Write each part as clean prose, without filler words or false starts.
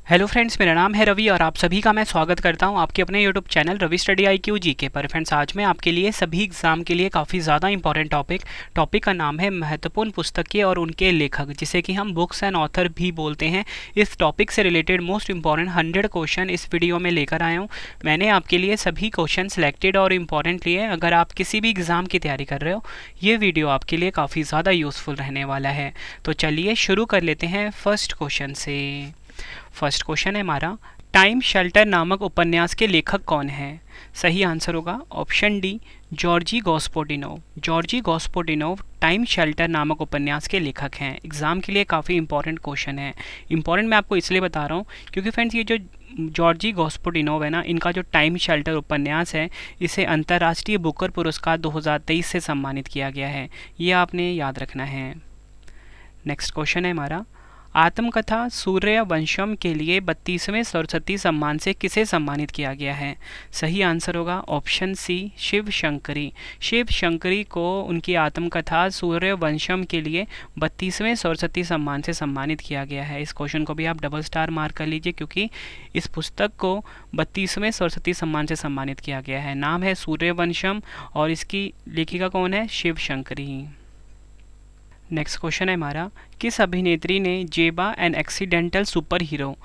Hello friends, मेरा नाम है रवि और आप सभी का मैं स्वागत करता हूं आपके अपने YouTube channel Ravi study IQ GK पर। फ्रेंड्स, आज मैं आपके लिए सभी एग्जाम के लिए काफ़ी ज़्यादा इंपॉर्टेंट टॉपिक का नाम है महत्वपूर्ण पुस्तकें और उनके लेखक, जिसे कि हम बुक्स एंड ऑथर भी बोलते हैं। इस टॉपिक से रिलेटेड मोस्ट इंपॉर्टेंट 100 क्वेश्चन इस वीडियो में लेकर आया हूँ। मैंने आपके लिए सभी क्वेश्चन सिलेक्टेड और इम्पॉर्टेंट लिए। अगर आप किसी भी एग्ज़ाम की तैयारी कर रहे हो, ये वीडियो आपके लिए काफ़ी ज़्यादा यूज़फुल रहने वाला है। तो चलिए शुरू कर लेते हैं फर्स्ट क्वेश्चन से। फर्स्ट क्वेश्चन है हमारा, टाइम शेल्टर नामक उपन्यास के लेखक कौन है? सही आंसर होगा option D, Georgi Gospodinov. Georgi Gospodinov time shelter नामक उपन्यास के लेखक हैं। एग्जाम के लिए काफ़ी इंपॉर्टेंट क्वेश्चन है। इंपॉर्टेंट मैं आपको इसलिए बता रहा हूँ क्योंकि फ्रेंड्स, ये जो जॉर्जी गॉस्पोडिनोव है ना, इनका जो टाइम शेल्टर उपन्यास है, इसे अंतर्राष्ट्रीय बुकर पुरस्कार 2023 से सम्मानित किया गया है। ये आपने याद रखना है। नेक्स्ट क्वेश्चन है हमारा, आत्मकथा सूर्यवंशम के लिए 32वें सरस्वती सम्मान से किसे सम्मानित किया गया है? सही आंसर होगा ऑप्शन सी, शिव शंकरी। शिव शंकरी को उनकी आत्मकथा सूर्यवंशम के लिए 32वें सरस्वती सम्मान से सम्मानित किया गया है। इस क्वेश्चन को भी आप डबल स्टार मार्क कर लीजिए क्योंकि इस पुस्तक को 32वें सरस्वती सम्मान से सम्मानित किया गया है। नाम है सूर्यवंशम और इसकी लेखिका कौन है? शिव शंकरी। नेक्स्ट क्वेश्चन है हमारा, किस अभिनेत्री ने जेबा एन एक्सीडेंटल सुपर हीरो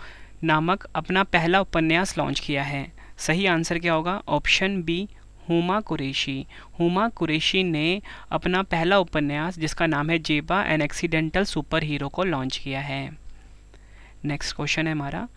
नामक अपना पहला उपन्यास लॉन्च किया है? सही आंसर क्या होगा? Option B, Huma Qureshi. हुमा कुरैशी ने अपना पहला उपन्यास जिसका नाम है Zeba an accidental super hero को लॉन्च किया है। नेक्स्ट क्वेश्चन है हमारा,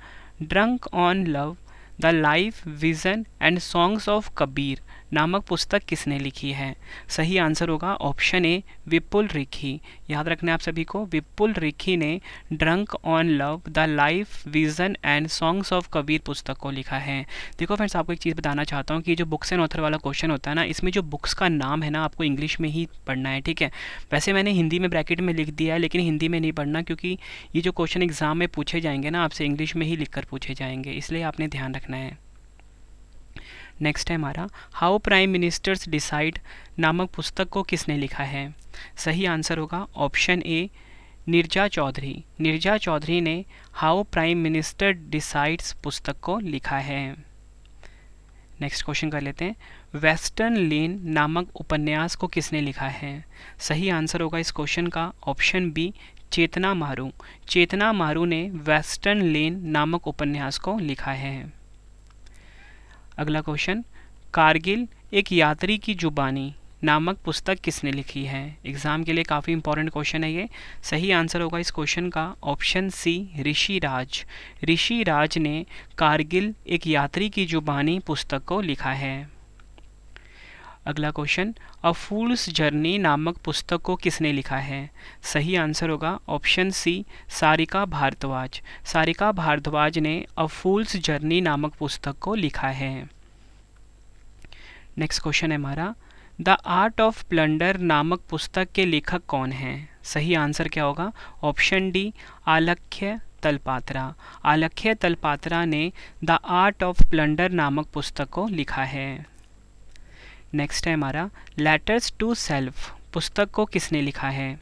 drunk on love the life vision and songs of Kabir नामक पुस्तक किसने लिखी है? सही आंसर होगा ऑप्शन ए, विपुल रिखी। याद रखना है आप सभी को, विपुल रिखी ने drunk on love the life vision and songs of Kabir पुस्तक को लिखा है। देखो फ्रेंड्स, आपको एक चीज़ बताना चाहता हूँ कि जो बुक्स एंड ऑथर वाला क्वेश्चन होता है ना, इसमें जो बुक्स का नाम है ना, आपको इंग्लिश में ही पढ़ना है, ठीक है। वैसे मैंने हिंदी में ब्रैकेट में लिख दिया है, लेकिन हिंदी में नहीं पढ़ना क्योंकि ये जो क्वेश्चन एग्जाम में पूछे जाएंगे ना, आपसे इंग्लिश में ही लिख कर पूछे जाएंगे, इसलिए आपने ध्यान रखना है। नेक्स्ट है हमारा, हाउ प्राइम मिनिस्टर्स डिसाइड नामक पुस्तक को किसने लिखा है? सही आंसर होगा ऑप्शन ए, नीरजा चौधरी। नीरजा चौधरी ने हाउ प्राइम मिनिस्टर डिसाइड्स पुस्तक को लिखा है। नेक्स्ट क्वेश्चन कर लेते हैं, वेस्टर्न लेन नामक उपन्यास को किसने लिखा है? सही आंसर होगा इस क्वेश्चन का ऑप्शन बी, चेतना मारू। चेतना मारू ने वेस्टर्न लेन नामक उपन्यास को लिखा है। अगला क्वेश्चन, कारगिल एक यात्री की जुबानी नामक पुस्तक किसने लिखी है? एग्जाम के लिए काफ़ी इंपॉर्टेंट क्वेश्चन है ये। सही आंसर होगा इस क्वेश्चन का ऑप्शन सी, ऋषि राज। ऋषि राज ने कारगिल एक यात्री की जुबानी पुस्तक को लिखा है। अगला क्वेश्चन, अ फूल्स जर्नी नामक पुस्तक को किसने लिखा है? सही आंसर होगा ऑप्शन सी, सारिका भारद्वाज। सारिका भारद्वाज ने अ फूल्स जर्नी नामक पुस्तक को लिखा है। नेक्स्ट क्वेश्चन है हमारा, द आर्ट ऑफ प्लंडर नामक पुस्तक के लेखक कौन हैं? सही आंसर क्या होगा? Option D, आलक्ष्य Talpatra. आलक्ष्य तलपात्रा ने द आर्ट ऑफ प्लंडर नामक पुस्तक को लिखा है। नेक्स्ट है हमारा, लेटर्स टू सेल्फ पुस्तक को किसने लिखा है?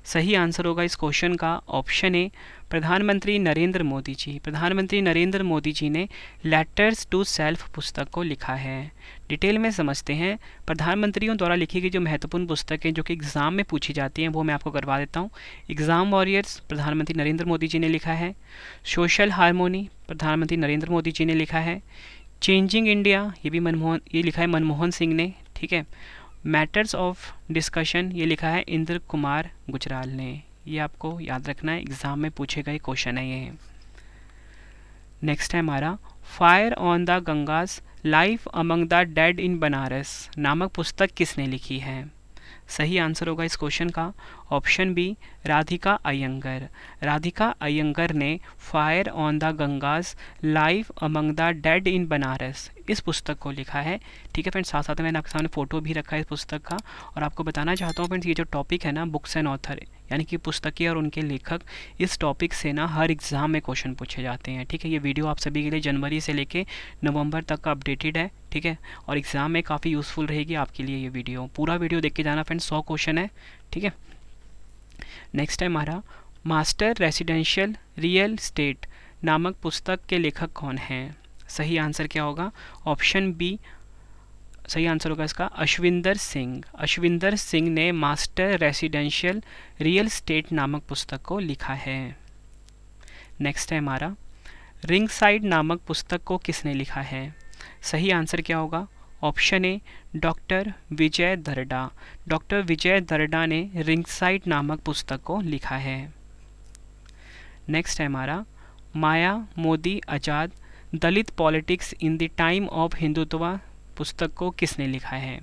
सही आंसर होगा इस क्वेश्चन का ऑप्शन ए, प्रधानमंत्री नरेंद्र मोदी जी। प्रधानमंत्री नरेंद्र मोदी जी ने लेटर्स टू सेल्फ पुस्तक को लिखा है। डिटेल में समझते हैं, प्रधानमंत्रियों द्वारा लिखी गई जो महत्वपूर्ण पुस्तकें जो कि एग्ज़ाम में पूछी जाती हैं वो मैं आपको करवा देता हूँ। एग्ज़ाम वॉरियर्स प्रधानमंत्री नरेंद्र मोदी जी ने लिखा है। सोशल हारमोनी प्रधानमंत्री नरेंद्र मोदी जी ने लिखा है। चेंजिंग इंडिया ये लिखा है मनमोहन सिंह ने, ठीक है। मैटर्स ऑफ डिस्कशन ये लिखा है इंद्र कुमार गुजराल ने। ये आपको याद रखना है, एग्जाम में पूछे गए क्वेश्चन है ये। नेक्स्ट है हमारा, fire on the Ganges life among the dead in Banaras नामक पुस्तक किसने लिखी है? सही आंसर होगा इस क्वेश्चन का ऑप्शन बी, राधिका अयंगर। राधिका अयंगर ने fire on the Ganges life among the dead in Banaras इस पुस्तक को लिखा है। ठीक है फ्रेंड्स, साथ साथ में मैंने आपके सामने फ़ोटो भी रखा है इस पुस्तक का। और आपको बताना चाहता हूँ फ्रेंड्स, ये जो टॉपिक है ना, बुक्स एंड ऑथर यानी कि पुस्तकें और उनके लेखक, इस टॉपिक से ना हर एग्ज़ाम में क्वेश्चन पूछे जाते हैं। ठीक है, ये वीडियो आप सभी के लिए जनवरी से लेके नवंबर तक का अपडेटेड है। ठीक है, और एग्ज़ाम में काफ़ी यूज़फुल रहेगी आपके लिए ये वीडियो। पूरा वीडियो देख के जाना फ्रेंड्स, 100 क्वेश्चन है। ठीक है, नेक्स्ट है हमारा, मास्टर रेसिडेंशियल रियल स्टेट नामक पुस्तक के लेखक कौन हैं? सही आंसर क्या होगा? ऑप्शन बी सही आंसर होगा इसका अश्विंदर सिंह। अश्विंदर सिंह ने मास्टर रेसिडेंशियल रियल स्टेट नामक पुस्तक को लिखा है। नेक्स्ट है हमारा, रिंग साइड नामक पुस्तक को किसने लिखा है? सही आंसर क्या होगा? Option A doctor Vijay Darda. Doctor Vijay Darda ने रिंग साइड नामक पुस्तक को लिखा है। नेक्स्ट है हमारा, Maya Modi Azad Dalit politics in the time of Hindutva पुस्तक को किसने लिखा है?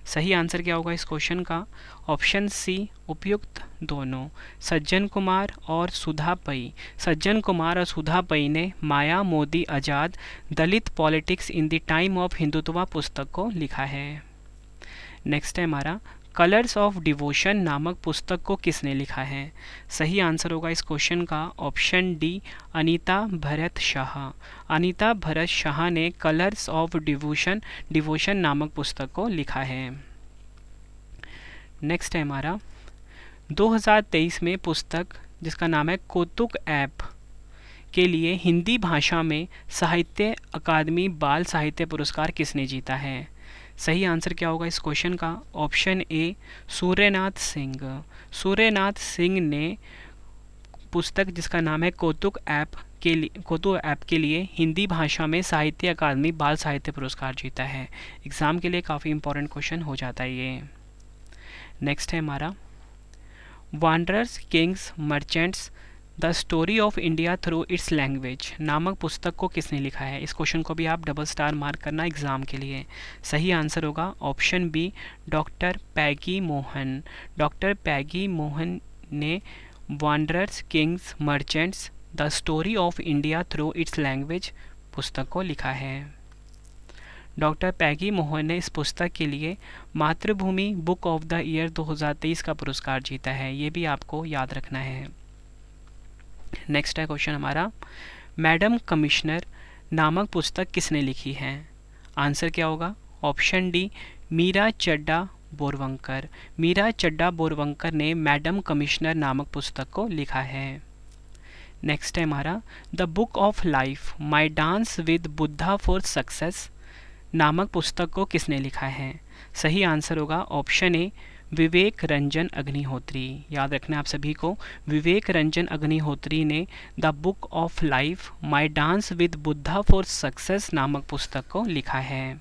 सही आंसर क्या होगा इस क्वेश्चन का? ऑप्शन सी उपयुक्त दोनों, सज्जन कुमार और सुधा पई। सज्जन कुमार और सुधा पई ने Maya Modi Azad Dalit politics in the time of Hindutva पुस्तक को लिखा है। नेक्स्ट है हमारा, कलर्स ऑफ डिवोशन नामक पुस्तक को किसने लिखा है? सही आंसर होगा इस क्वेश्चन का ऑप्शन डी अनीता भरत शाह। अनीता भरत शाह ने कलर्स ऑफ डिवोशन नामक पुस्तक को लिखा है। नेक्स्ट है हमारा, 2023 में पुस्तक जिसका नाम है कौतुक ऐप के लिए हिंदी भाषा में साहित्य अकादमी बाल साहित्य पुरस्कार किसने जीता है? सही आंसर क्या होगा इस क्वेश्चन का? Option A Suryanath Singh. सूर्यनाथ सिंह ने पुस्तक जिसका नाम है कौतुक ऐप के लिए हिंदी भाषा में साहित्य अकादमी बाल साहित्य पुरस्कार जीता है। एग्ज़ाम के लिए काफ़ी इंपॉर्टेंट क्वेश्चन हो जाता है ये। नेक्स्ट है हमारा, Wanderers Kings merchants the story of India through it's language नामक पुस्तक को किसने लिखा है? इस क्वेश्चन को भी आप डबल स्टार मार्क करना एग्जाम के लिए। सही आंसर होगा ऑप्शन बी डॉक्टर पैगी मोहन। डॉक्टर पैगी मोहन ने Wanderers Kings merchants the story of India through it's language पुस्तक को लिखा है। डॉक्टर पैगी मोहन ने इस पुस्तक के लिए मातृभूमि बुक ऑफ द ईयर 2023 का पुरस्कार जीता है। ये भी आपको याद रखना है। नेक्स्ट है क्वेश्चन हमारा, मैडम कमिश्नर नामक पुस्तक किसने लिखी है? आंसर क्या होगा? ऑप्शन डी मीरा चड्डा बोरवंकर। मीरा चड्डा बोरवंकर ने मैडम कमिश्नर नामक पुस्तक को लिखा है। नेक्स्ट है हमारा, the book of life my dance with Buddha for success नामक पुस्तक को किसने लिखा है? सही आंसर होगा ऑप्शन ए विवेक रंजन अग्निहोत्री। याद रखना आप सभी को, विवेक रंजन अग्निहोत्री ने the book of life my dance with Buddha for success नामक पुस्तक को लिखा है।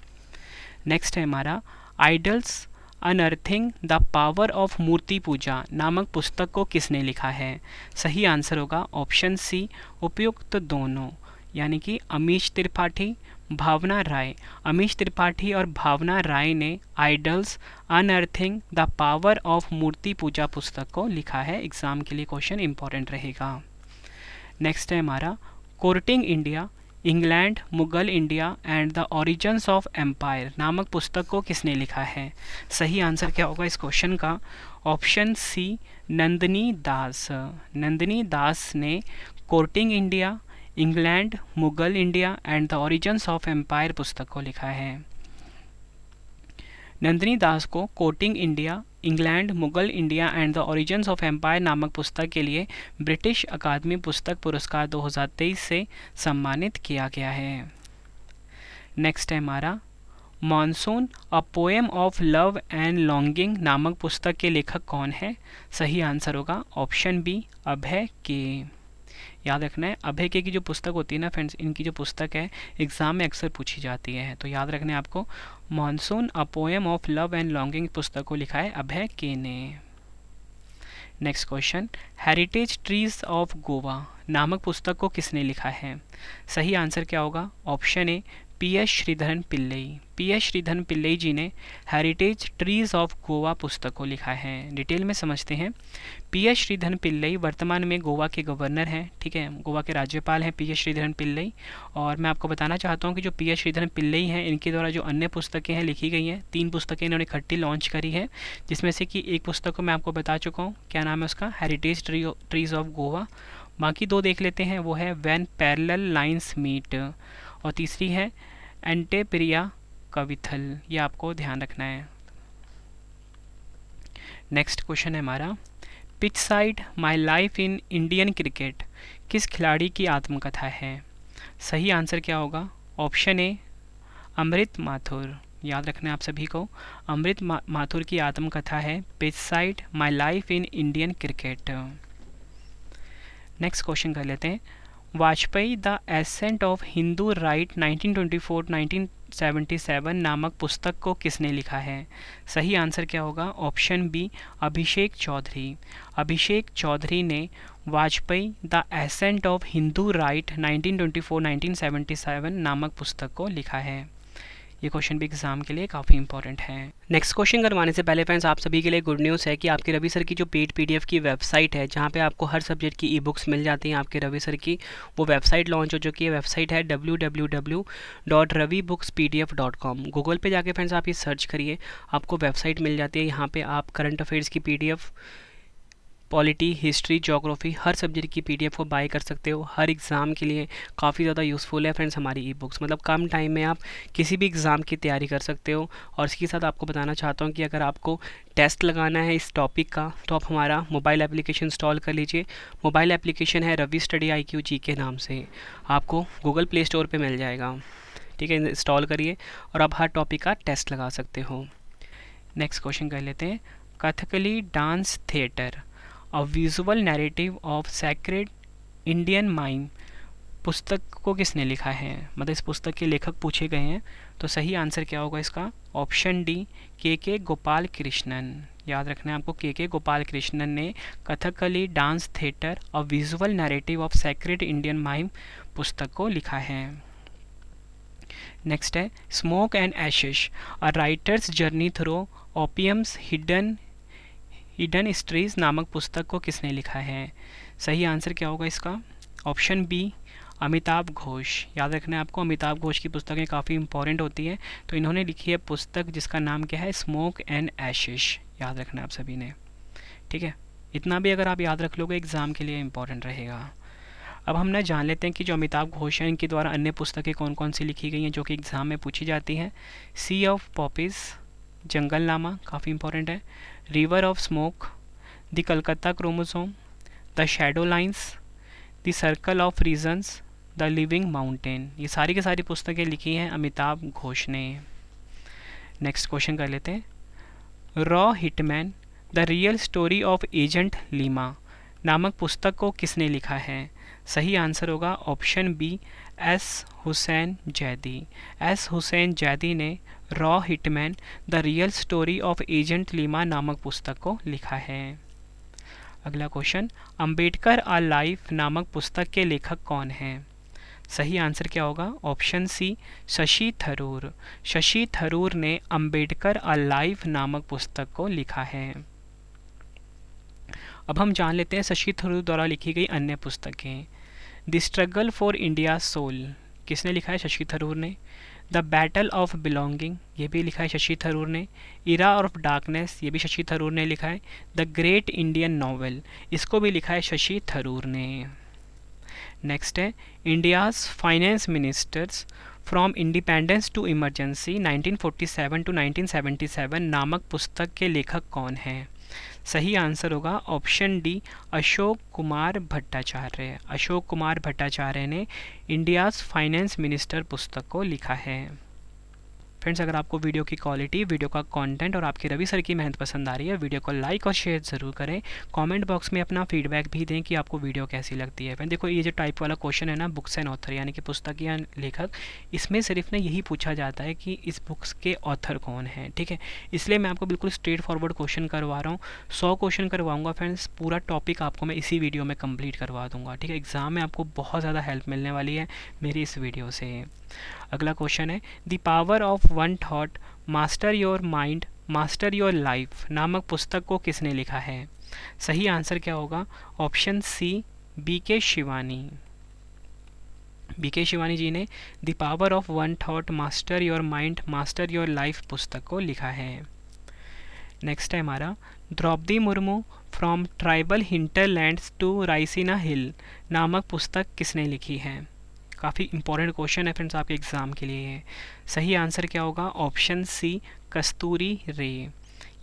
नेक्स्ट है हमारा, आइडल्स अनअर्थिंग द पावर ऑफ मूर्ति पूजा नामक पुस्तक को किसने लिखा है? सही आंसर होगा ऑप्शन सी उपयुक्त दोनों, यानी कि अमीश त्रिपाठी भावना राय। अमीश त्रिपाठी और भावना राय ने आइडल्स अनअर्थिंग द पावर ऑफ मूर्ति पूजा पुस्तक को लिखा है। एग्जाम के लिए क्वेश्चन इंपॉर्टेंट रहेगा। नेक्स्ट है हमारा, courting India England Mughal India and the origins of empire नामक पुस्तक को किसने लिखा है? सही आंसर क्या होगा इस क्वेश्चन का? Option C Nandini Das. नंदिनी दास ने courting India England Mughal India and the origins of empire पुस्तक को लिखा है। नंदिनी दास को courting India England Mughal India and the origins of empire नामक पुस्तक के लिए ब्रिटिश अकादमी पुस्तक पुरस्कार 2023 से सम्मानित किया गया है। नेक्स्ट है हमारा, monsoon a poem of love and longing नामक पुस्तक के लेखक कौन है? सही आंसर होगा ऑप्शन बी अभय के। याद रखना है, अभय के की जो पुस्तक होती है ना फ्रेंड्स, इनकी जो पुस्तक है एग्जाम में अक्सर पूछी जाती है, तो याद रखना है आपको। Monsoon a poem of love and longing पुस्तक को लिखा है अभय के ने। Next question, heritage trees of Goa नामक पुस्तक को किसने लिखा है? सही आंसर क्या होगा? Option A P S. Sreedharan Pillai. P S. Sreedharan Pillai ji ने हेरिटेज ट्रीज ऑफ गोवा पुस्तक को लिखा है। डिटेल में समझते हैं। पी.एस. श्रीधरन पिल्लई वर्तमान में गोवा के गवर्नर हैं, ठीक है, गोवा के राज्यपाल हैं पी.एस. श्रीधरन पिल्लई। और मैं आपको बताना चाहता हूँ कि जो पी.एस. श्रीधरन पिल्लई हैं, इनके द्वारा जो अन्य पुस्तकें हैं लिखी गई हैं, 3 पुस्तकें इन्होंने इकट्ठी लॉन्च करी है, जिसमें से कि एक पुस्तक को मैं आपको बता चुका हूँ, क्या नाम है उसका? Heritage trees of Goa. बाकी 2 देख लेते हैं, वो है व्हेन पैरेलल लाइन्स मीट, और तीसरी है एंटेप्रिया कविथल। ये आपको ध्यान रखना है। नेक्स्ट क्वेश्चन है हमारा, pitch side my life in Indian cricket किस खिलाड़ी की आत्मकथा है? सही आंसर क्या होगा? ऑप्शन ए अमृत माथुर। याद रखना है आप सभी को, अमृत माथुर की आत्मकथा है pitch side my life in Indian cricket. Next question कर लेते हैं। Vajpayee the ascent of Hindu right 1924-1977 नामक पुस्तक को किसने लिखा है? सही आंसर क्या होगा? ऑप्शन बी अभिषेक चौधरी। अभिषेक चौधरी ने Vajpayee the ascent of Hindu right 1924-1977 नामक पुस्तक को लिखा है। ये क्वेश्चन भी एग्जाम के लिए काफ़ी इंपॉर्टेंट है। नेक्स्ट क्वेश्चन करवाने से पहले फ्रेंड्स, आप सभी के लिए गुड न्यूज़ है कि आपके रवि सर की जो पेड पीडीएफ की वेबसाइट है, जहाँ पे आपको हर सब्जेक्ट की ई बुक्स मिल जाती हैं आपके रवि सर की, वो वेबसाइट लॉन्च हो चुकी है। वेबसाइट है www.ravibooks.pdf.com। गूगल पे जाके फ्रेंड्स आप ये सर्च करिए, आपको वेबसाइट मिल जाती है। यहाँ पर आप करंट अफेयर्स की PDF, पॉलिटी, हिस्ट्री, ज्योग्राफी, हर सब्जेक्ट की PDF को बाय कर सकते हो। हर एग्ज़ाम के लिए काफ़ी ज़्यादा यूज़फुल है फ्रेंड्स हमारी ई बुक्स। मतलब कम टाइम में आप किसी भी एग्ज़ाम की तैयारी कर सकते हो। और इसके साथ आपको बताना चाहता हूँ कि अगर आपको टेस्ट लगाना है इस टॉपिक का, तो आप हमारा मोबाइल एप्लीकेशन इंस्टॉल कर लीजिए। मोबाइल एप्लीकेशन है रवि स्टडी IQ जी के नाम से, आपको गूगल प्ले स्टोर पर मिल जाएगा। ठीक है, इंस्टॉल करिए और आप हर टॉपिक का टेस्ट लगा सकते हो। नेक्स्ट क्वेश्चन कर लेते हैं। Kathakali dance theatre a visual narrative of sacred Indian mime पुस्तक को किसने लिखा है? मतलब इस पुस्तक के लेखक पूछे गए हैं, तो सही आंसर क्या होगा इसका? ऑप्शन डी के गोपाल कृष्णन। याद रखना है आपको, के गोपाल कृष्णन ने Kathakali dance theatre a visual narrative of sacred Indian mime पुस्तक को लिखा है। नेक्स्ट है smoke and ashes a writer's journey through opium's hidden histories नामक पुस्तक को किसने लिखा है? सही आंसर क्या होगा इसका? Option B Amitabh Ghosh. याद रखना है आपको, अमिताभ घोष की पुस्तकें काफ़ी इंपॉर्टेंट होती हैं, तो इन्होंने लिखी है पुस्तक जिसका नाम क्या है? Smoke and ashes. याद रखना है आप सभी ने, ठीक है। इतना भी अगर आप याद रख लोगे एग्ज़ाम के लिए इंपॉर्टेंट रहेगा। अब हम ना जान लेते हैं कि जो अमिताभ घोष हैं इनके द्वारा अन्य पुस्तकें कौन कौन सी लिखी गई हैं जो कि एग्ज़ाम में पूछी जाती हैं। सी ऑफ पॉपीज़, जंगलनामा काफ़ी इंपॉर्टेंट है। River of smoke, the Calcutta chromosome, the shadow lines, the circle of reason, the living mountain. ये सारी की सारी पुस्तकें लिखी हैं अमिताभ घोष ने। नेक्स्ट क्वेश्चन कर लेते हैं। रॉ hitman the real story of agent Lima नामक पुस्तक को किसने लिखा है? सही आंसर होगा option B S Hussain Zaidi. S Hussain Zaidi ने रॉ hitman the real story of agent Lima नामक पुस्तक को लिखा है। अगला क्वेश्चन, अंबेडकर अ लाइफ नामक पुस्तक के लेखक कौन हैं? सही आंसर क्या होगा? Option C Shashi Tharoor. शशि थरूर ने अंबेडकर अ लाइफ नामक पुस्तक को लिखा है। अब हम जान लेते हैं शशि थरूर द्वारा लिखी गई अन्य पुस्तकें। The struggle for India soul किसने लिखा है? शशि थरूर ने। द बैटल ऑफ बिलोंगिंग, ये भी लिखा है शशि थरूर ने। इरा ऑफ डार्कनेस, ये भी शशि थरूर ने लिखा है। द ग्रेट इंडियन नॉवेल, इसको भी लिखा है शशि थरूर ने। नेक्स्ट है India's finance ministers from independence to emergency 1947 to 1977 नामक पुस्तक के लेखक कौन हैं? सही आंसर होगा ऑप्शन डी अशोक कुमार भट्टाचार्य। अशोक कुमार भट्टाचार्य ने इंडियाज़ फाइनेंस मिनिस्टर पुस्तक को लिखा है। फ्रेंड्स, अगर आपको वीडियो की क्वालिटी, वीडियो का कंटेंट और आपके रवि सर की मेहनत पसंद आ रही है, वीडियो को लाइक और शेयर ज़रूर करें। कमेंट बॉक्स में अपना फीडबैक भी दें कि आपको वीडियो कैसी लगती है। फ्रेंड देखो, ये जो टाइप वाला क्वेश्चन है ना, बुक्स एंड ऑथर यानी कि पुस्तक या लेखक, इसमें सिर्फ ना यही पूछा जाता है कि इस बुक्स के ऑथर कौन है। ठीक है, इसलिए मैं आपको बिल्कुल स्ट्रेट फॉरवर्ड क्वेश्चन करवा रहा हूँ। 100 क्वेश्चन करवाऊँगा फ्रेंड्स, पूरा टॉपिक आपको मैं इसी वीडियो में कम्प्लीट करवा दूँगा। ठीक है, एग्ज़ाम में आपको बहुत ज़्यादा हेल्प मिलने वाली है मेरी इस वीडियो से। अगला क्वेश्चन है the power of one thought master your mind master your life नामक पुस्तक को किसने लिखा है? सही आंसर क्या होगा? Option C BK Shivani. BK Shivani ji ने the power of one thought master your mind master your life पुस्तक को लिखा है। नेक्स्ट है हमारा Draupadi Murmu from tribal hinterlands to Raisina hill नामक पुस्तक किसने लिखी है? काफ़ी इंपॉर्टेंट क्वेश्चन है फ्रेंड्स आपके एग्ज़ाम के लिए है। सही आंसर क्या होगा? ऑप्शन सी कस्तूरी रे।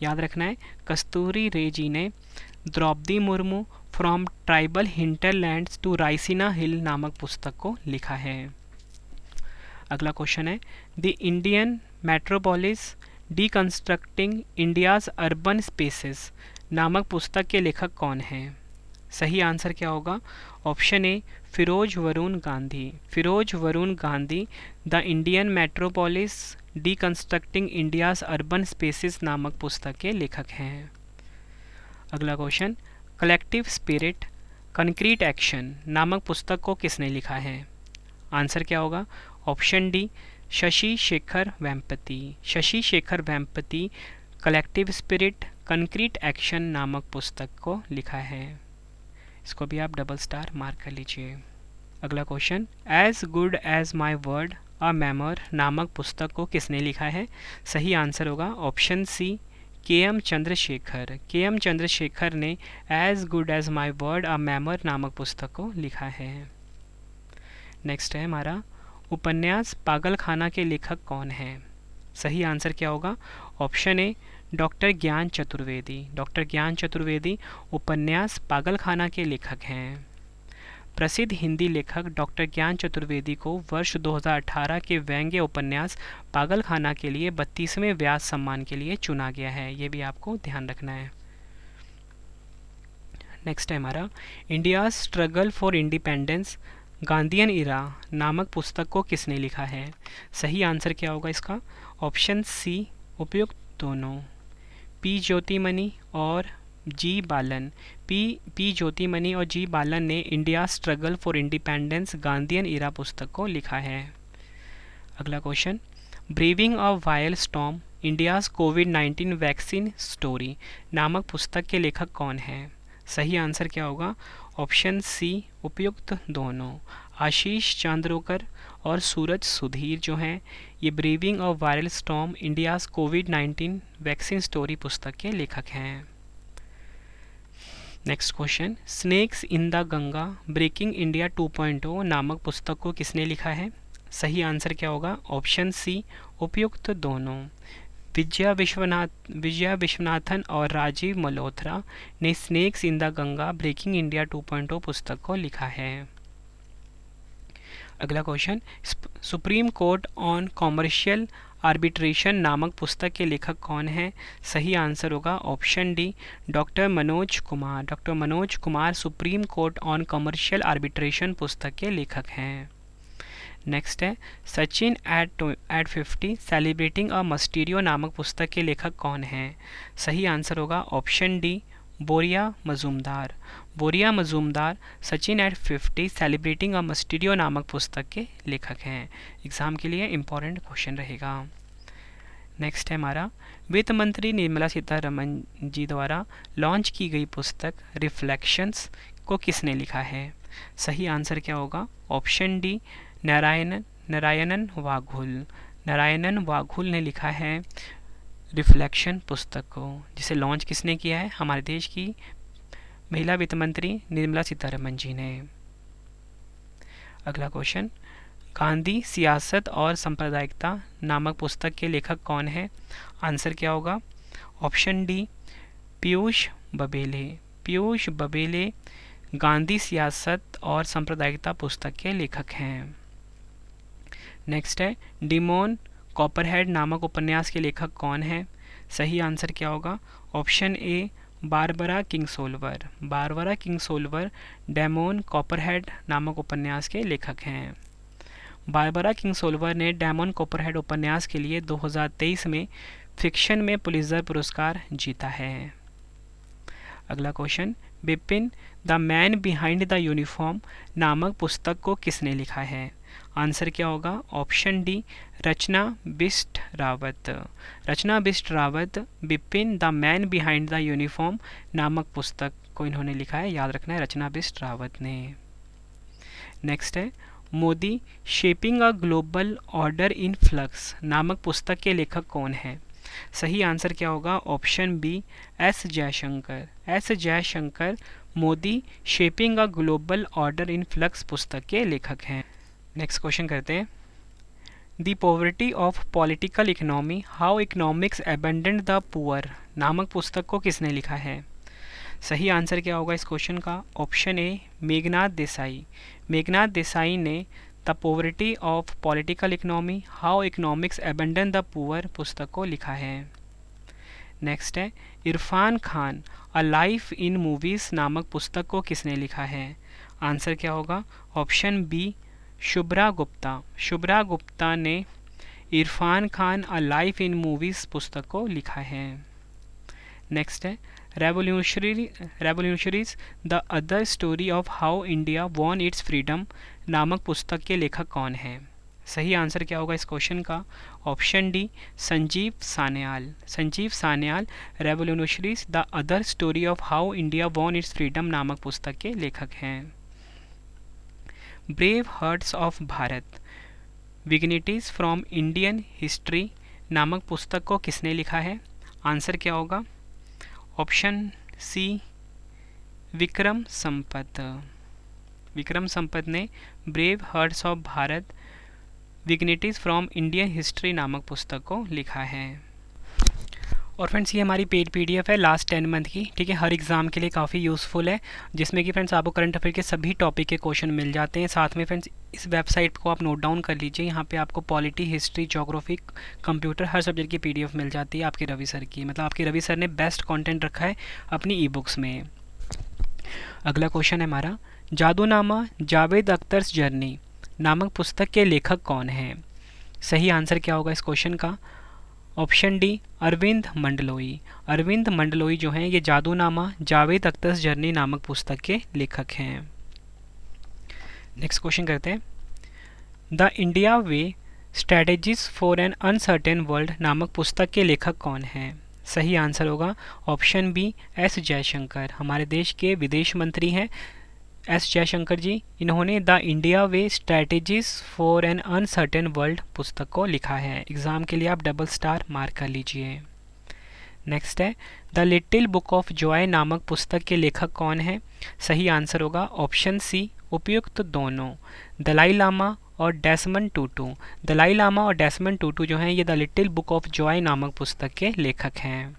याद रखना है, कस्तूरी रे जी ने Draupadi Murmu from tribal hinterlands to Raisina hill नामक पुस्तक को लिखा है। अगला क्वेश्चन है, the Indian metropolis deconstructing India's urban spaces नामक पुस्तक के लेखक कौन हैं? सही आंसर क्या होगा? Option A Feroze Varun Gandhi. Feroze Varun Gandhi the Indian metropolis deconstructing India's urban spaces नामक पुस्तक के लेखक हैं। अगला question, collective spirit concrete action नामक पुस्तक को किसने लिखा है? आंसर क्या होगा? Option D Shashi Shekhar Vempati. Shashi Shekhar Vempati collective spirit concrete action नामक पुस्तक को लिखा है। इसको भी आप डबल स्टार मार्क कर लीजिए। अगला question, as good as my word a memoir नामक पुस्तक को किसने लिखा है? सही आंसर होगा option C K M. Chandrasekhar. K M. Chandrasekhar ने as good as my word a memoir नामक पुस्तक को लिखा है। नेक्स्ट है हमारा, उपन्यास पागलखाना के लेखक कौन हैं? सही आंसर क्या होगा? ऑप्शन ए डॉक्टर ज्ञान चतुर्वेदी। डॉक्टर ज्ञान चतुर्वेदी उपन्यास पागलखाना के लेखक हैं। प्रसिद्ध हिंदी लेखक डॉक्टर ज्ञान चतुर्वेदी को वर्ष 2018 के व्यंग्य उपन्यास पागलखाना के लिए 32वें व्यास सम्मान के लिए चुना गया है। ये भी आपको ध्यान रखना है। नेक्स्ट है हमारा, India struggle for independence Gandhian era नामक पुस्तक को किसने लिखा है? सही आंसर क्या होगा इसका? ऑप्शन सी उपयुक्त दोनों, पी ज्योतिमणि और जी बालन। पी ज्योतिमणि और जी बालन ने India struggle for independence Gandhian era पुस्तक को लिखा है। अगला question, brewing a wild storm India's कोविड-19 वैक्सीन स्टोरी नामक पुस्तक के लेखक कौन हैं? सही आंसर क्या होगा? ऑप्शन सी उपयुक्त दोनों, आशीष चांद्रोकर और सूरज सुधीर जो हैं ये brewing a wild storm India's कोविड-19 वैक्सीन स्टोरी पुस्तक के लेखक हैं। Next question, snakes in the Ganga breaking India 2.0 नामक पुस्तक को किसने लिखा है? सही आंसर क्या होगा? ऑप्शन सी उपयुक्त दोनों, विजया विश्वनाथन और राजीव मल्होत्रा ने snakes in the Ganga breaking India 2.0 पुस्तक को लिखा है। अगला question, supreme court on commercial arbitration नामक पुस्तक के लेखक कौन हैं? सही आंसर होगा option D doctor Manoj Kumar. Doctor Manoj Kumar supreme court on commercial arbitration पुस्तक के लेखक हैं। नेक्स्ट है, Sachin at 50 celebrating a maestro नामक पुस्तक के लेखक कौन हैं? सही आंसर होगा option D Boria Majumdar. Boria Majumdar Sachin at 50 celebrating a maestro नामक पुस्तक के लेखक हैं। एग्जाम के लिए इम्पॉर्टेंट क्वेश्चन रहेगा। नेक्स्ट है हमारा, वित्त मंत्री निर्मला सीतारमण जी द्वारा लॉन्च की गई पुस्तक रिफ्लेक्शंस को किसने लिखा है? सही आंसर क्या होगा? Option D Narayanan Vaghul. नारायणन वाघुल ने लिखा है रिफ्लेक्शन पुस्तक को, जिसे लॉन्च किसने किया है? हमारे देश की महिला वित्त मंत्री निर्मला सीतारमण जी ने। अगला क्वेश्चन, गांधी सियासत और सांप्रदायिकता नामक पुस्तक के लेखक कौन है? आंसर क्या होगा? Option D Piyush Babele. पीयूष बबेले गांधी सियासत और सांप्रदायिकता पुस्तक के लेखक हैं। नेक्स्ट है, डिमोन कॉपरहेड नामक उपन्यास के लेखक कौन है? सही आंसर क्या होगा? ऑप्शन ए बारबरा किंगसोल्वर। बारबरा किंगसोल्वर डेमोन कॉपरहेड नामक उपन्यास के लेखक हैं। बारबरा किंगसोल्वर ने डेमोन कॉपरहेड उपन्यास के लिए 2023 में फिक्शन में पुलित्जर पुरस्कार जीता है। अगला question, Bipin the man behind the uniform नामक पुस्तक को किसने लिखा है? आंसर क्या होगा? Option D Rachna Bisht Rawat. Rachna Bisht Rawat Bipin the man behind the uniform नामक पुस्तक को इन्होंने लिखा है। याद रखना है, रचना बिष्ट रावत ने। नेक्स्ट है, Modi shaping a global order in flux नामक पुस्तक के लेखक कौन है? सही आंसर क्या होगा? Option B S Jaishankar. S Jaishankar Modi shaping a global order in flux पुस्तक के लेखक हैं। नेक्स्ट क्वेश्चन करते हैं, the poverty of political economy how economics abandoned the poor नामक पुस्तक को किसने लिखा है? सही आंसर क्या होगा इस क्वेश्चन का? Option A Meghnad Desai. मेघनाथ देसाई ने the poverty of political economy, how economics abandon the poor पुस्तक को लिखा है। नेक्स्ट है Irrfan Khan a life in movies नामक पुस्तक को किसने लिखा है? आंसर क्या होगा? Option B Shubhra Gupta. शुभ्रा गुप्ता ने Irrfan Khan a life in movies पुस्तक को लिखा है। नेक्स्ट है revolutionaries the other story of how India won its freedom नामक पुस्तक के लेखक कौन है? सही आंसर क्या होगा इस क्वेश्चन का? Option D Sanjeev Sanyal. Sanjeev Sanyal revolutionaries the other story of how India won its freedom नामक पुस्तक के लेखक हैं। Brave hearts of Bharat vignettes from Indian history नामक पुस्तक को किसने लिखा है? आंसर क्या होगा? Option C Vikram Sampath. विक्रम संपत ने brave hearts of Bharat vignettes from Indian history नामक पुस्तक को लिखा है। और फ्रेंड्स ये हमारी पेड पीडीएफ है लास्ट 10 मंथ की, ठीक है, हर एग्ज़ाम के लिए काफ़ी यूज़फुल है, जिसमें कि फ्रेंड्स आपको करंट अफेयर के सभी टॉपिक के क्वेश्चन मिल जाते हैं। साथ में फ्रेंड्स इस वेबसाइट को आप नोट डाउन कर लीजिए, यहाँ पे आपको पॉलिटी, हिस्ट्री, ज्योग्राफी, कंप्यूटर हर सब्जेक्ट की पीडीएफ मिल जाती है आपके रवि सर की। मतलब आपके रवि सर ने बेस्ट कॉन्टेंट रखा है अपनी ई बुक्स में। अगला क्वेश्चन है हमारा जादूनामा जावेद अख्तर्स जर्नी नामक पुस्तक के लेखक कौन है? सही आंसर क्या होगा इस क्वेश्चन का? Option D Arvind Mandloi. अरविंद मंडलोई जो हैं ये जादूनामा जावेद अख्तर्स जर्नी नामक पुस्तक के लेखक हैं। नेक्स्ट क्वेश्चन करते हैं the India way strategies for an uncertain world नामक पुस्तक के लेखक कौन हैं? सही आंसर होगा ऑप्शन बी एस जयशंकर। हमारे देश के विदेश मंत्री हैं एस जयशंकर जी। इन्होंने the India way strategies for an uncertain world पुस्तक को लिखा है। एग्ज़ाम के लिए आप डबल स्टार मार्क कर लीजिए। नेक्स्ट है the little book of Joy नामक पुस्तक के लेखक कौन है? सही आंसर होगा ऑप्शन सी उपयुक्त दोनों, दलाई लामा और डेसमंड टूटू। दलाई लामा और डेसमंड टूटू जो हैं ये the little book of Joy नामक पुस्तक के लेखक हैं।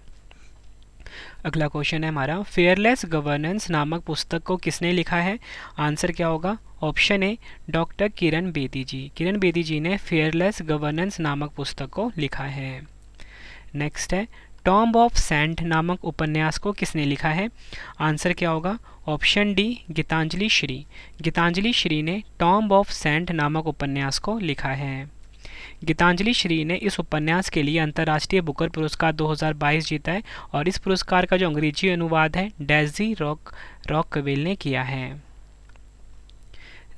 अगला क्वेश्चन है हमारा फेयरलेस गवर्नेंस नामक पुस्तक को किसने लिखा है? आंसर क्या होगा? Option A doctor Kiran Bedi जी। किरण बेदी जी ने फेयरलेस गवर्नेंस नामक पुस्तक को लिखा है। नेक्स्ट है टॉम्ब ऑफ सेंट नामक उपन्यास को किसने लिखा है? आंसर क्या होगा? Option D Geetanjali Shree. गीतांजलि श्री ने टॉम्ब ऑफ सेंट नामक उपन्यास को लिखा है। गीतांजलि श्री ने इस उपन्यास के लिए अंतर्राष्ट्रीय बुकर पुरस्कार 2022 जीता है और इस पुरस्कार का जो अंग्रेजी अनुवाद है डेजी रॉकवेल ने किया है।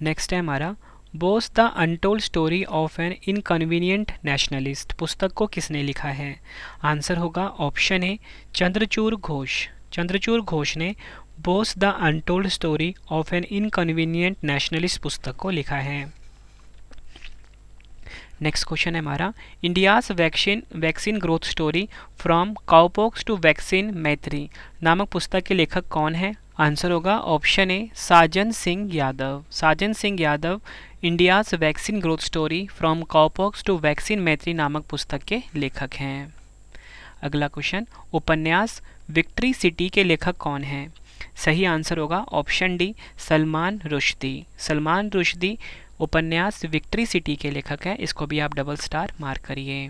नेक्स्ट है हमारा Bose the untold story of an inconvenient nationalist पुस्तक को किसने लिखा है? आंसर होगा ऑप्शन ए चंद्रचूड़ घोष। चंद्रचूड़ घोष ने Bose the untold story of an inconvenient nationalist पुस्तक को लिखा है। नेक्स्ट क्वेश्चन है हमारा India's vaccine growth story from cowpox to vaccine Maitri नामक पुस्तक के लेखक कौन है? आंसर होगा option A Sajan Singh Yadav. Sajan Singh Yadav India's vaccine growth story from cowpox to vaccine Maitri नामक पुस्तक के लेखक हैं। अगला क्वेश्चन उपन्यास विक्ट्री सिटी के लेखक कौन हैं? सही आंसर होगा ऑप्शन डी सलमान रुश्दी। सलमान रुश्दी उपन्यास विक्ट्री सिटी के लेखक हैं। इसको भी आप डबल स्टार मार्क करिए।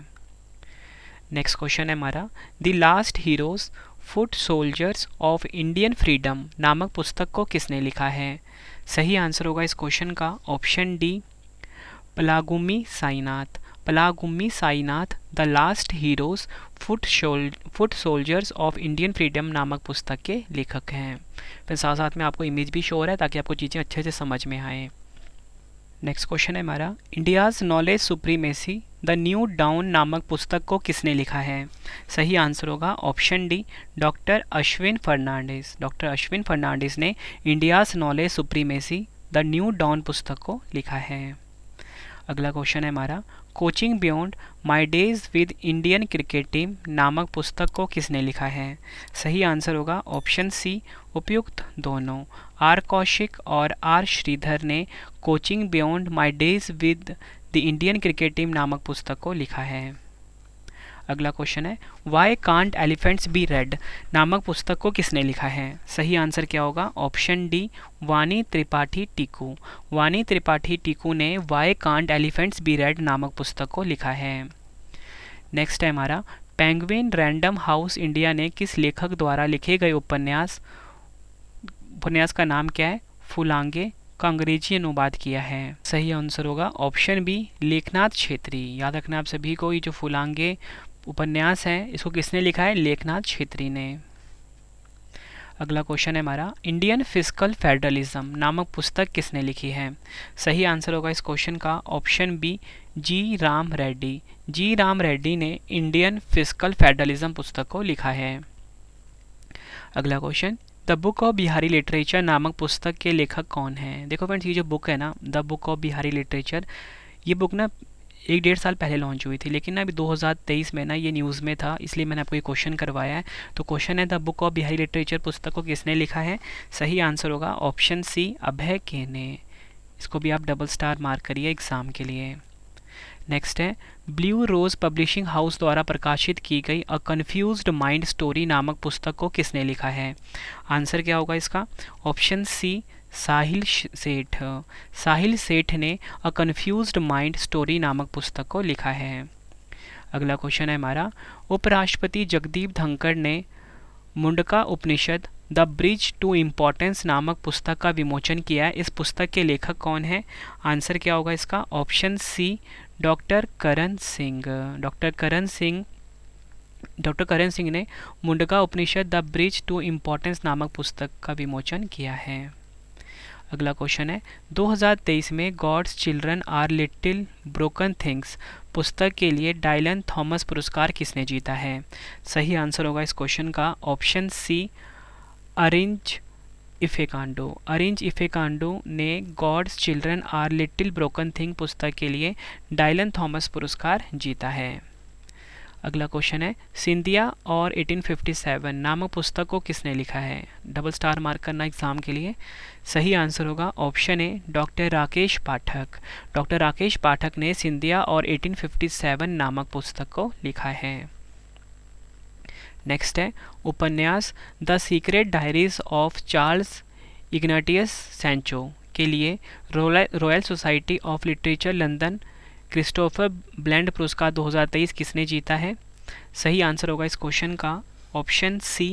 नेक्स्ट क्वेश्चन है हमारा the last heroes foot soldiers of Indian freedom नामक पुस्तक को किसने लिखा है? सही आंसर होगा इस क्वेश्चन का option D Palagummi Sainath. Palagummi Sainath the last heroes foot soldiers of Indian freedom नामक पुस्तक के लेखक हैं। फिर साथ साथ में आपको इमेज भी शो हो रहा है ताकि आपको चीज़ें अच्छे से समझ में आए। नेक्स्ट क्वेश्चन है हमारा India's knowledge supremacy the new dawn नामक पुस्तक को किसने लिखा है? सही आंसर होगा option D doctor Ashwin Fernandes. Doctor Ashwin Fernandes ने India's knowledge supremacy the new dawn पुस्तक को लिखा है। अगला क्वेश्चन है हमारा coaching beyond my days with Indian cricket team नामक पुस्तक को किसने लिखा है? सही आंसर होगा ऑप्शन सी उपयुक्त दोनों, आर कौशिक और आर श्रीधर ने coaching beyond my days with the Indian cricket team नामक पुस्तक को लिखा है। अगला क्वेश्चन है why can't elephants be red नामक पुस्तक को किसने लिखा है? सही आंसर क्या होगा? ऑप्शन डी वानी त्रिपाठी टीकू। वानी त्रिपाठी टीकू ने why can't elephants be red नामक पुस्तक को लिखा है। नेक्स्ट है हमारा पेंगुइन रैंडम हाउस इंडिया ने किस लेखक द्वारा लिखे गए उपन्यास का नाम क्या है? फुलांगे का अंग्रेजी अनुवाद किया है। सही आंसर होगा ऑप्शन बी लेखनाथ छेत्री। याद रखना आप सभी को, ये जो फुलांगे उपन्यास है इसको किसने लिखा है? लेखनाथ छेत्री ने। अगला क्वेश्चन है हमारा इंडियन फिस्कल फेडरलिज्म नामक पुस्तक किसने लिखी है? सही आंसर होगा इस क्वेश्चन का ऑप्शन बी जी राम रेड्डी। जी राम रेड्डी ने इंडियन फिस्कल फेडरलिज्म पुस्तक को लिखा है। अगला question the book of Bihari literature नामक पुस्तक के लेखक कौन है? देखो फ्रेंड्स, ये जो बुक है ना, the book of Bihari literature, ये बुक ना 1-1.5 साल पहले लॉन्च हुई थी, लेकिन ना अभी 2023 में ना ये न्यूज़ में था, इसलिए मैंने आपको ये क्वेश्चन करवाया है। तो क्वेश्चन है the book of Bihari literature पुस्तक को किसने लिखा है? सही आंसर होगा ऑप्शन सी अभय के ने। इसको भी आप डबल स्टार मार्क करिए एग्ज़ाम के लिए। नेक्स्ट है ब्लू रोज़ पब्लिशिंग हाउस द्वारा प्रकाशित की गई अ कन्फ्यूज्ड माइंड स्टोरी नामक पुस्तक को किसने लिखा है? आंसर क्या होगा इसका? ऑप्शन सी साहिल सेठ। साहिल सेठ ने अ कन्फ्यूज्ड माइंड स्टोरी नामक पुस्तक को लिखा है। अगला क्वेश्चन है हमारा उपराष्ट्रपति जगदीप धनखड़ ने मुंडका उपनिषद द ब्रिज टू इम्पोर्टेंस नामक पुस्तक का विमोचन किया है। इस पुस्तक के लेखक कौन है? आंसर क्या होगा इसका? Option C doctor Karan Singh. Doctor Karan Singh ने मुंडका उपनिषद द ब्रिज टू इम्पोर्टेंस नामक पुस्तक का विमोचन किया है। अगला क्वेश्चन है 2023 में God's children are little broken things पुस्तक के लिए डायलन थॉमस पुरस्कार किसने जीता है? सही आंसर होगा इस क्वेश्चन का option C Arinze Ifeakandu. Arinze Ifeakandu ने God's children are little broken thing पुस्तक के लिए डायलन थॉमस पुरस्कार जीता है। अगला क्वेश्चन है सिंधिया और 1857 नामक पुस्तक को किसने लिखा है? डबल स्टार मार्क करना एग्जाम के लिए। सही आंसर होगा option A doctor Rakesh Pathak. Doctor Rakesh Pathak ने सिंधिया और 1857 नामक पुस्तक को लिखा है। नेक्स्ट है उपन्यास the secret diaries of Charles Ignatius Sancho के लिए royal society of literature London Christopher blend पुरस्कार 2023 किसने जीता है? सही आंसर होगा इस क्वेश्चन का option C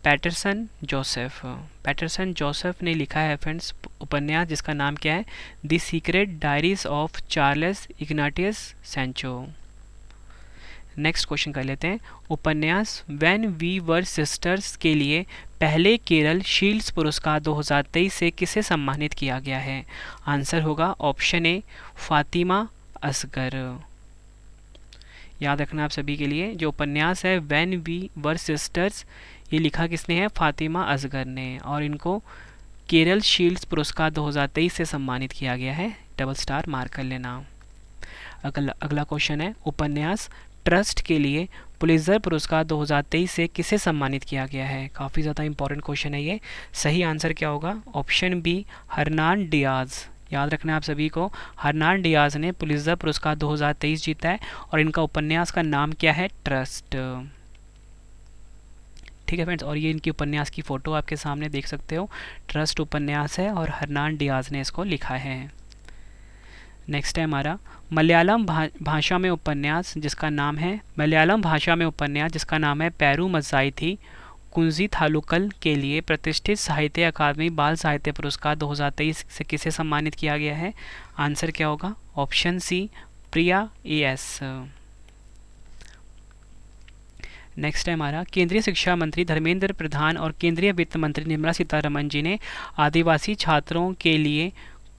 Paterson Joseph. Paterson Joseph ने लिखा है फ्रेंड्स उपन्यास जिसका नाम क्या है? The secret diaries of Charles Ignatius Sancho. Next question कर लेते हैं उपन्यास व्हेन वी वर सिस्टर्स के लिए पहले केरल शील्ड्स पुरस्कार 2023 से किसे सम्मानित किया गया है? आंसर होगा ऑप्शन ए फातिमा असगर। याद रखना आप सभी के लिए, जो उपन्यास है व्हेन वी वर सिस्टर्स, ये लिखा किसने है? फातिमा असगर ने, और इनको केरल शील्ड्स पुरस्कार 2023 से सम्मानित किया गया है। डबल स्टार मार्क कर लेना। अगला क्वेश्चन है उपन्यास ट्रस्ट के लिए पुलित्जर पुरस्कार 2023 से किसे सम्मानित किया गया है? काफ़ी ज़्यादा इंपॉर्टेंट क्वेश्चन है ये। सही आंसर क्या होगा? Option B Hernan Diaz. याद रखना आप सभी को, हरनान डियाज ने पुलित्जर पुरस्कार 2023 जीता है और इनका उपन्यास का नाम क्या है? ट्रस्ट। ठीक है फ्रेंड्स, और ये इनकी उपन्यास की फ़ोटो आपके सामने देख सकते हो। ट्रस्ट उपन्यास है और हरनान डियाज ने इसको लिखा है। नेक्स्ट है हमारा मलयालम भाषा में उपन्यास जिसका नाम है पैरू मज़ाइथी कुंजी थालुकल के लिए प्रतिष्ठित साहित्य अकादमी बाल साहित्य पुरस्कार 2023 से किसे सम्मानित किया गया है? आंसर क्या होगा? ऑप्शन सी प्रिया एएस। नेक्स्ट है हमारा केंद्रीय शिक्षा मंत्री धर्मेंद्र प्रधान और केंद्रीय वित्त मंत्री निर्मला सीतारमण जी ने आदिवासी छात्रों के लिए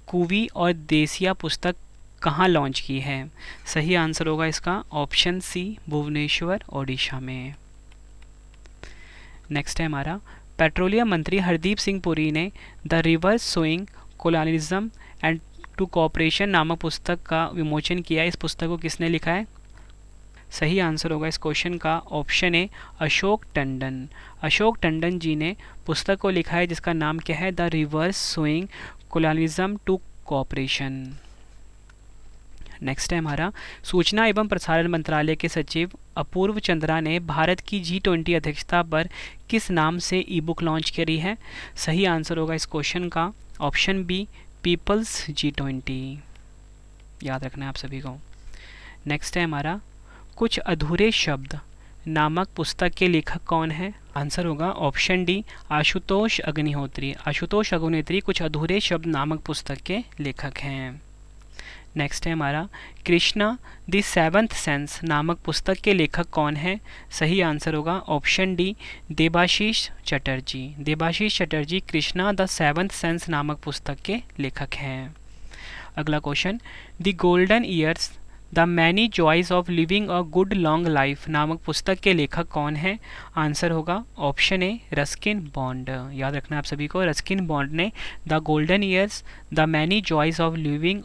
कुवी और देसिया पुस्तक कहाँ लॉन्च की है? सही आंसर होगा इसका ऑप्शन सी भुवनेश्वर ओडिशा में। नेक्स्ट है हमारा पेट्रोलियम मंत्री हरदीप सिंह पुरी ने the reverse swing colonialism and to cooperation नामक पुस्तक का विमोचन किया। इस पुस्तक को किसने लिखा है? सही आंसर होगा इस क्वेश्चन का ऑप्शन ए अशोक टंडन। अशोक टंडन जी ने पुस्तक को लिखा है जिसका नाम क्या है? The reverse swing colonialism to cooperation. Next है हमारा, सूचना एवं प्रसारण मंत्रालय के सचिव अपूर्व चंद्रा ने भारत की G20 अध्यक्षता पर किस नाम से ई बुक लॉन्च करी है? सही आंसर होगा इस क्वेश्चन का ऑप्शन बी, पीपल्स G20। याद रखना है आप सभी को। नेक्स्ट है हमारा, कुछ अधूरे शब्द नामक पुस्तक के लेखक कौन है? आंसर होगा ऑप्शन डी, आशुतोष अग्निहोत्री। आशुतोष अग्निहोत्री कुछ अधूरे शब्द नामक पुस्तक के लेखक हैं। नेक्स्ट है हमारा, कृष्णा द सेवंथ सेंस नामक पुस्तक के लेखक कौन है? सही आंसर होगा option D, Debashish Chatterjee. Debashish Chatterjee Krishna the seventh sense नामक पुस्तक के लेखक हैं। अगला question, the golden years the many joys of living a good long life नामक पुस्तक के लेखक कौन है? आंसर होगा ऑप्शन ए, रस्किन बॉन्ड। याद रखना आप सभी को, रस्किन बॉन्ड ने the golden years the many joys of living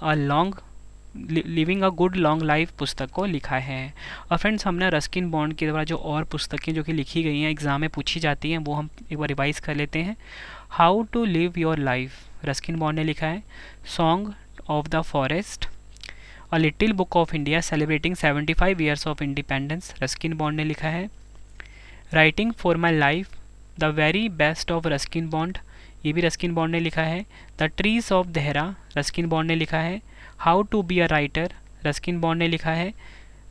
a good long life पुस्तक को लिखा है। और फ्रेंड्स, हमने रस्किन बॉन्ड के द्वारा जो और पुस्तकें जो कि लिखी गई हैं, एग्जाम में पूछी जाती हैं, वो हम एक बार रिवाइज कर लेते हैं। How to live your life, Ruskin Bond ने लिखा है। Song of the forest, a little book of India celebrating 75 years of independence, Ruskin Bond ने लिखा है। Writing for my life, the very best of Ruskin Bond, ये भी Ruskin Bond ने लिखा है। The trees of Dehra, Ruskin Bond ने लिखा है। How to be a writer, Ruskin Bond ने लिखा है।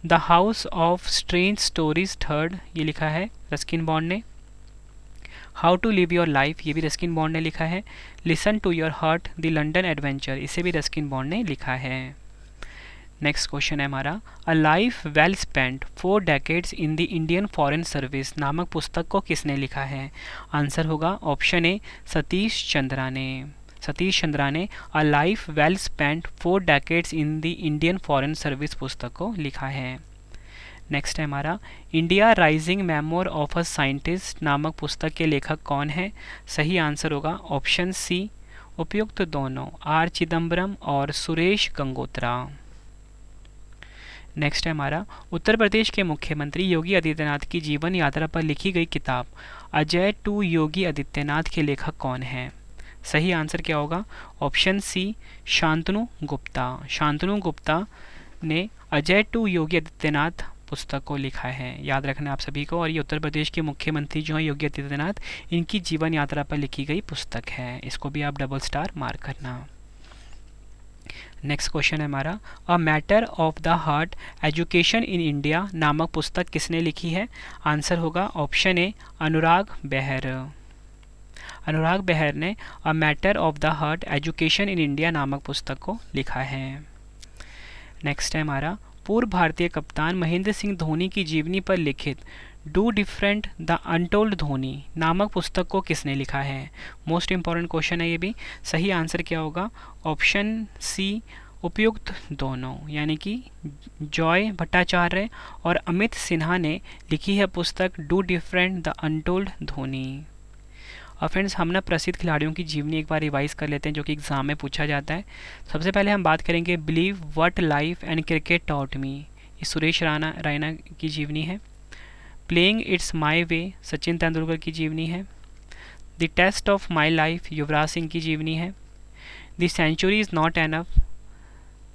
The house of strange stories third, ये लिखा है रस्किन बॉन्ड ने। How to live your life, ये भी रस्किन बॉन्ड ने लिखा है। Listen to your heart, the London adventure, इसे भी रस्किन बॉन्ड ने लिखा है। नेक्स्ट क्वेश्चन है हमारा, a life well spent 4 decades in the Indian foreign service नामक पुस्तक को किसने लिखा है? आंसर होगा ऑप्शन ए, सतीश चंद्रा ने। सतीश चंद्रा ने a life well spent 4 decades in the Indian foreign service पुस्तक को लिखा है। नेक्स्ट है हमारा, India rising memoir of a scientist नामक पुस्तक के लेखक कौन है? सही आंसर होगा ऑप्शन सी, उपयुक्त दोनों, आर चिदम्बरम और सुरेश गंगोत्रा। नेक्स्ट है हमारा, उत्तर प्रदेश के मुख्यमंत्री योगी आदित्यनाथ की जीवन यात्रा पर लिखी गई किताब अजय टू योगी आदित्यनाथ के लेखक कौन है? सही आंसर क्या होगा? Option C, Shantanu Gupta. शांतनु गुप्ता ने अजय टू योगी आदित्यनाथ पुस्तक को लिखा है। याद रखना आप सभी को। और ये उत्तर प्रदेश के मुख्यमंत्री जो हैं योगी आदित्यनाथ, इनकी जीवन यात्रा पर लिखी गई पुस्तक है। इसको भी आप डबल स्टार मार्क करना। नेक्स्ट क्वेश्चन है हमारा, a matter of the heart education in India नामक पुस्तक किसने लिखी है? आंसर होगा ऑप्शन ए, अनुराग बेहर। अनुराग बेहर ने a matter of the heart education in India नामक पुस्तक को लिखा है। नेक्स्ट है हमारा, पूर्व भारतीय कप्तान महेंद्र सिंह धोनी की जीवनी पर लिखित do different the untold Dhoni नामक पुस्तक को किसने लिखा है? मोस्ट इंपॉर्टेंट क्वेश्चन है ये भी। सही आंसर क्या होगा? ऑप्शन सी, उपयुक्त दोनों, यानी कि जॉय भट्टाचार्य और अमित सिन्हा ने लिखी है पुस्तक do different the untold Dhoni. और फ्रेंड्स, हम ना प्रसिद्ध खिलाड़ियों की जीवनी एक बार रिवाइज कर लेते हैं जो कि एग्जाम में पूछा जाता है। सबसे पहले हम बात करेंगे believe what life and cricket taught me, ये सुरेश रैना की जीवनी है। Playing its my way, Sachin Tendulkar की जीवनी है। The test of my life, Yuvraj Singh की जीवनी है। The century is not enough,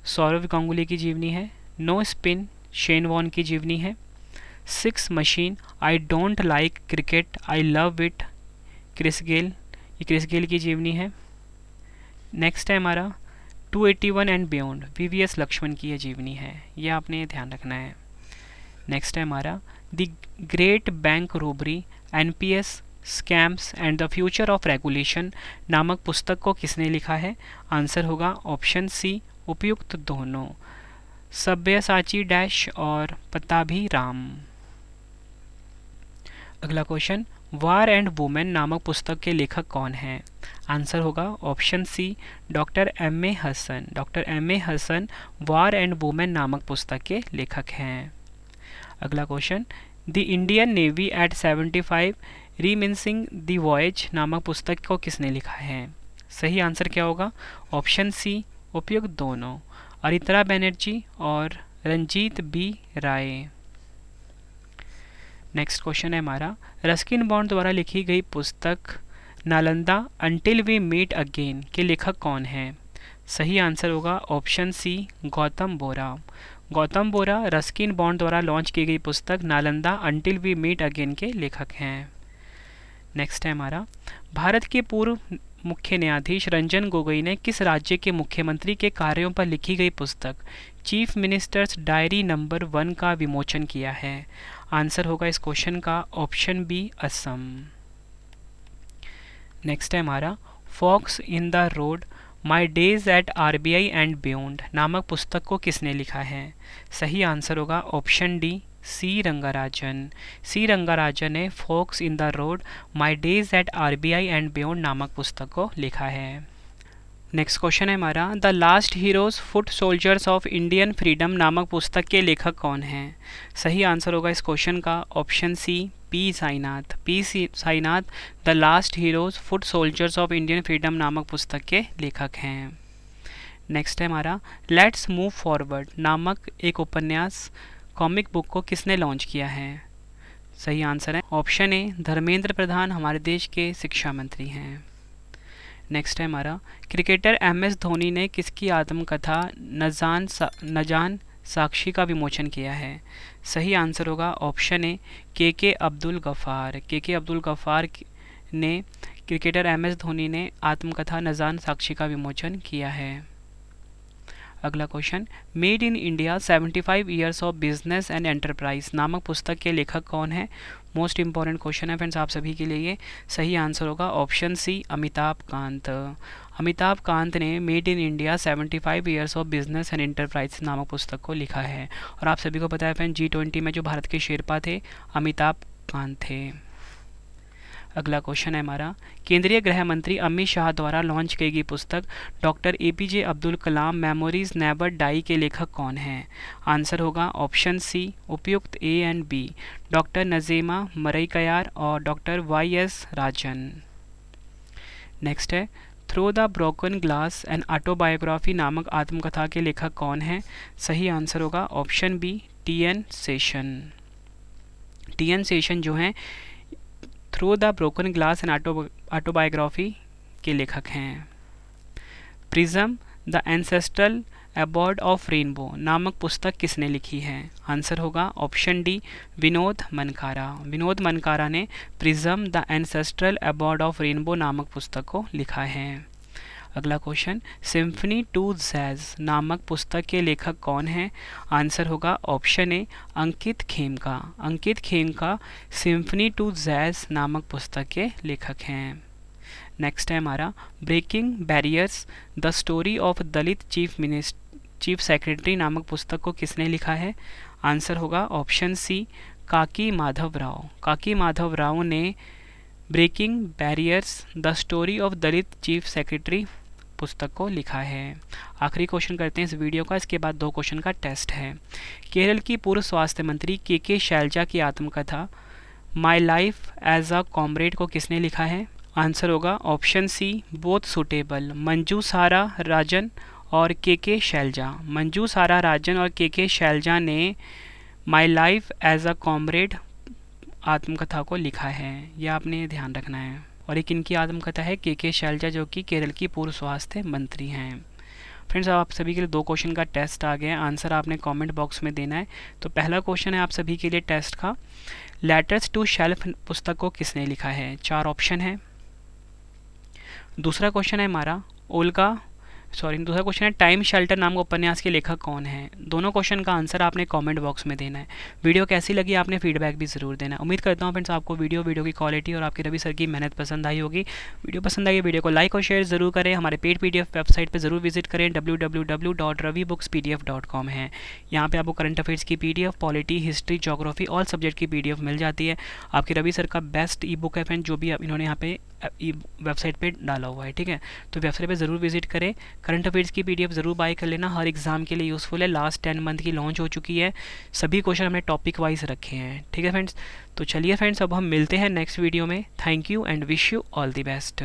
Sourav Ganguly की जीवनी है। नो स्पिन, शेन वॉर्न की जीवनी है। 6 machine, I don't like cricket, I love it, Chris Gayle, ये क्रिस गेल की जीवनी है। नेक्स्ट है हमारा 281 एंड बियॉन्ड, VVS लक्ष्मण की ये जीवनी है, ये आपने ध्यान रखना है। नेक्स्ट है हमारा the great bank robbery, NPS scams and the future of regulation नामक पुस्तक को किसने लिखा है? आंसर होगा ऑप्शन सी, उपयुक्त दोनों, सब्यसाची डैश और पताभी राम। अगला क्वेश्चन, वार एंड वुमेन नामक पुस्तक के लेखक कौन हैं? आंसर होगा option C, doctor M.A. Hasan. Doctor M.A. Hasan war and women नामक पुस्तक के लेखक हैं। अगला question, the Indian navy at 75 reminiscing the voyage नामक पुस्तक को किसने लिखा है? सही आंसर क्या होगा? ऑप्शन सी, उपयुक्त दोनों, अरित्रा बनर्जी और Ranjit B. Roy. Next question है हमारा, रस्किन बॉन्ड द्वारा लिखी गई पुस्तक Nalanda until we meet again के लेखक कौन हैं? सही आंसर होगा option C Gautam Bora. Gautam Bora Ruskin Bond द्वारा लॉन्च की गई पुस्तक Nalanda until we meet again के लेखक हैं। नेक्स्ट है हमारा, भारत के पूर्व मुख्य न्यायाधीश रंजन गोगोई ने किस राज्य के मुख्यमंत्री के कार्यों पर लिखी गई पुस्तक चीफ मिनिस्टर्स डायरी नंबर 1 का विमोचन किया है? आंसर होगा इस क्वेश्चन का ऑप्शन बी असम। नेक्स्ट है हमारा, fox in the road my days at RBI and beyond नामक पुस्तक को किसने लिखा है? सही आंसर होगा option D C Rangarajan. C Rangarajan ने fox in the road my days at RBI and beyond नामक पुस्तक को लिखा है। नेक्स्ट क्वेश्चन है हमारा, the last heroes foot soldiers of Indian freedom नामक पुस्तक के लेखक कौन हैं? सही आंसर होगा इस क्वेश्चन का option C P Sainath. P Sainath the last heroes foot soldiers of Indian freedom नामक पुस्तक के लेखक हैं। नेक्स्ट है हमारा, लेट्स मूव फॉरवर्ड नामक एक उपन्यास कॉमिक बुक को किसने लॉन्च किया है? सही आंसर है ऑप्शन ए धर्मेंद्र प्रधान, हमारे देश के शिक्षा मंत्री हैं। नेक्स्ट है हमारा, क्रिकेटर MS धोनी ने किसकी आत्मकथा नजान साक्षी का विमोचन किया है? सही आंसर होगा ऑप्शन ए KK अब्दुल गफ़ार। KK अब्दुल गफ़ार ने क्रिकेटर MS धोनी ने आत्मकथा नजान साक्षी का विमोचन किया है। अगला question, made in India 75 years of business and enterprise नामक पुस्तक के लेखक कौन है? मोस्ट इंपॉर्टेंट क्वेश्चन है फ्रेंड्स आप सभी के लिए। सही आंसर होगा ऑप्शन सी अमिताभ कांत। अमिताभ कांत ने made in India 75 years of business and enterprise नामक पुस्तक को लिखा है। और आप सभी को पता है फ्रेंड्स G20 में जो भारत के शेरपा थे अमिताभ कांत थे। अगला क्वेश्चन है हमारा, केंद्रीय गृह मंत्री अमित शाह द्वारा लॉन्च की गई पुस्तक doctor APJ Abdul Kalam memories never die के लेखक कौन हैं? आंसर होगा ऑप्शन सी उपयुक्त A and B doctor Nazima Maraikayar और डॉक्टर YS राजन। नेक्स्ट है, through the broken glass and autobiography नामक आत्मकथा के लेखक कौन हैं? सही आंसर होगा option B TN Seshan. TN Seshan जो हैं through the broken glass and autobiography के लेखक हैं। Prism the ancestral abode of rainbow नामक पुस्तक किसने लिखी है? आंसर होगा ऑप्शन डी विनोद मनकारा। विनोद मनकारा ने prism the ancestral abode of rainbow नामक पुस्तक को लिखा है। अगला क्वेश्चन, सिम्फनी टू जैज नामक पुस्तक के लेखक कौन हैं? आंसर होगा option A Ankit Khemka. Ankit Khemka symphony to jazz नामक पुस्तक के लेखक हैं। नेक्स्ट है हमारा, breaking barriers the story of Dalit chief secretary नामक पुस्तक को किसने लिखा है? आंसर होगा ऑप्शन सी काकी माधव राव। काकी माधव राव ने breaking barriers the story of Dalit chief secretary पुस्तक को लिखा है। आखिरी क्वेश्चन करते हैं इस वीडियो का, इसके बाद 2 क्वेश्चन का टेस्ट है। केरल की पूर्व स्वास्थ्य मंत्री KK शैलजा की आत्मकथा my life as a comrade को किसने लिखा है? आंसर होगा option C both suitable Manju Sara Rajan और KK शैलजा। मंजू सारा राजन और KK शैलजा ने my life as a comrade आत्मकथा को लिखा है, यह आपने ध्यान रखना है। और एक इनकी आत्मकथा है KK शैलजा जो कि केरल की पूर्व स्वास्थ्य मंत्री हैं। फ्रेंड्स आप सभी के लिए 2 क्वेश्चन का टेस्ट आ गया है, आंसर आपने कमेंट बॉक्स में देना है। तो पहला क्वेश्चन है आप सभी के लिए टेस्ट का, लेटर्स टू शेल्फ पुस्तक को किसने लिखा है? 4 ऑप्शन है। दूसरा क्वेश्चन है हमारा दूसरा क्वेश्चन है टाइम शेल्टर नाम का उपन्यास के लेखक कौन है? दोनों क्वेश्चन का आंसर आपने कमेंट बॉक्स में देना है। वीडियो कैसी लगी आपने फीडबैक भी ज़रूर देना है। उम्मीद करता हूँ फ्रेंड्स आपको वीडियो की क्वालिटी और आपके रवि सर की मेहनत पसंद आई होगी। वीडियो पसंद आई वीडियो को लाइक और शेयर ज़रूर करें। हमारे पेड PDF वेबसाइट पर ज़रूर विजिट करें, www.ravibookspdf.com है। यहाँ पर आपको करंट अफेयर्स की PDF, polity, history, geography all subject की PDF मिल जाती है। आपके रवि सर का बेस्ट ई-बुक है फ्रेंड, जो भी इन्होंने यहाँ पे वेबसाइट पे डाला हुआ है, ठीक है। तो वेबसाइट पे ज़रूर विजिट करें, करंट अफेयर्स की PDF ज़रूर बाय कर लेना, हर एग्ज़ाम के लिए यूज़फुल है। लास्ट 10 मंथ की लॉन्च हो चुकी है, सभी क्वेश्चन हमने टॉपिक वाइज रखे हैं, ठीक है फ्रेंड्स। तो चलिए फ्रेंड्स अब हम मिलते हैं नेक्स्ट वीडियो में। Thank you and wish you all the best.